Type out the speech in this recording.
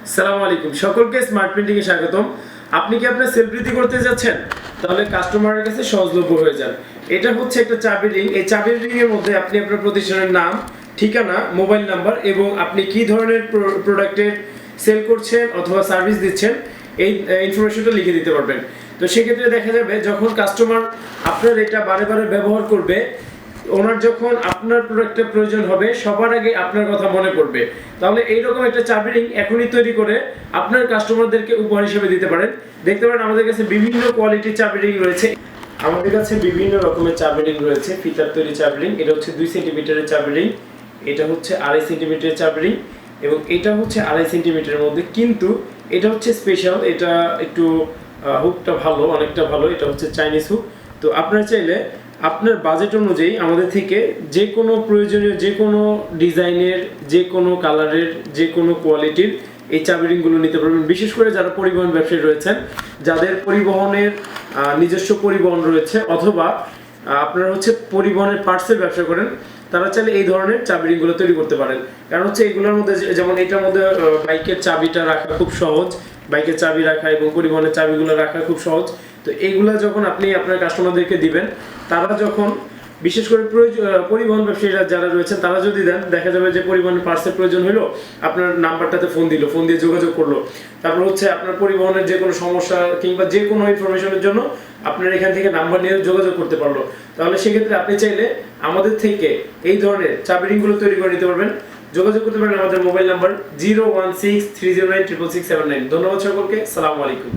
আসসালামু আলাইকুম, সকলকে স্মার্ট প্রিন্টিং এ স্বাগতম। আপনি কি আপনার সেল বৃদ্ধি করতে যাচ্ছেন? তাহলে কাস্টমারের কাছে সহজলভ্য হয়ে যান। এটা হচ্ছে একটা চাবি রিং। এই চাবি রিং এর মধ্যে আপনি আপনার প্রতিষ্ঠানের নাম, ঠিকানা, মোবাইল নাম্বার এবং আপনি কি ধরনের প্রোডাক্টের সেল করছেন অথবা সার্ভিস দিচ্ছেন এই ইনফরমেশনটা লিখে দিতে পারবেন। তো সেক্ষেত্রে দেখা যাবে যখন কাস্টমার আপনার এটা বারে বারে ব্যবহার করবে, ওনার যখন আপনার প্রোডাক্টটা প্রয়োজন হবে সবার আগে আপনার কথা মনে পড়বে। তাহলে এইরকম একটা চাবি রিং এখনই তৈরি করে আপনার কাস্টমারদেরকে উপহার হিসেবে দিতে পারেন। দেখতে পারেন আমাদের কাছে বিভিন্ন কোয়ালিটির চাবি রিং রয়েছে। আমাদের কাছে বিভিন্ন রকমের চাবি রিং রয়েছে। ফিতার তৈরি চাবি রিং, এটা হচ্ছে 2 সেন্টিমিটারের চাবি রিং, এটা হচ্ছে 2.5 সেন্টিমিটারের চাবি রিং এবং এটা হচ্ছে 2.5 সেন্টিমিটারের মধ্যে, কিন্তু এটা হচ্ছে স্পেশাল, এটা একটু হুকটা ভালো, অনেকটা ভালো। এটা হচ্ছে চাইনিজ হুক। তো আপনারা চাইলে আপনার বাজেট অনুযায়ী আমাদের থেকে যে কোনো প্রয়োজনীয়, যে কোনো ডিজাইনের, যে কোনো কালারের, যে কোনো কোয়ালিটির এই চাবি রিংগুলো নিতে পারবেন। বিশেষ করে যারা পরিবহন ব্যবসায়ী রয়েছেন, যাদের পরিবহনের নিজস্ব পরিবহন রয়েছে অথবা আপনারা হচ্ছে পরিবহনের পার্টসের ব্যবসা করেন, তারা চাইলে এই ধরনের চাবি রিংগুলো তৈরি করতে পারেন। কারণ হচ্ছে এগুলোর মধ্যে যেমন এটার মধ্যে বাইকের চাবিটা রাখা খুব সহজ, বাইকের চাবি রাখা এবং পরিবহনের চাবিগুলো রাখা খুব সহজ। তো এইগুলা যখন আপনি আপনার কাস্টমারদেরকে দিবেন, তারা যখন বিশেষ করে পরিবহন ব্যবসায়ীরা যারা রয়েছেন তারা যদি দেন, দেখা যাবে যে পরিবহনের পার্সেল প্রয়োজন হলো, আপনার নাম্বারটাতে ফোন দিল, ফোন দিয়ে যোগাযোগ করলো, তারপর হচ্ছে আপনার পরিবহনের যে কোনো সমস্যা কিংবা যে কোনো ইনফরমেশনের জন্য আপনার এখান থেকে নাম্বার নিয়ে যোগাযোগ করতে পারলো। তাহলে সেক্ষেত্রে আপনি চাইলে আমাদের থেকে এই ধরনের চাবি রিংগুলো তৈরি করে নিতে পারবেন। যোগাযোগ করতে পারেন আমাদের মোবাইল নাম্বার 01630966679। ধন্যবাদ সকলকে, সালামু আলাইকুম।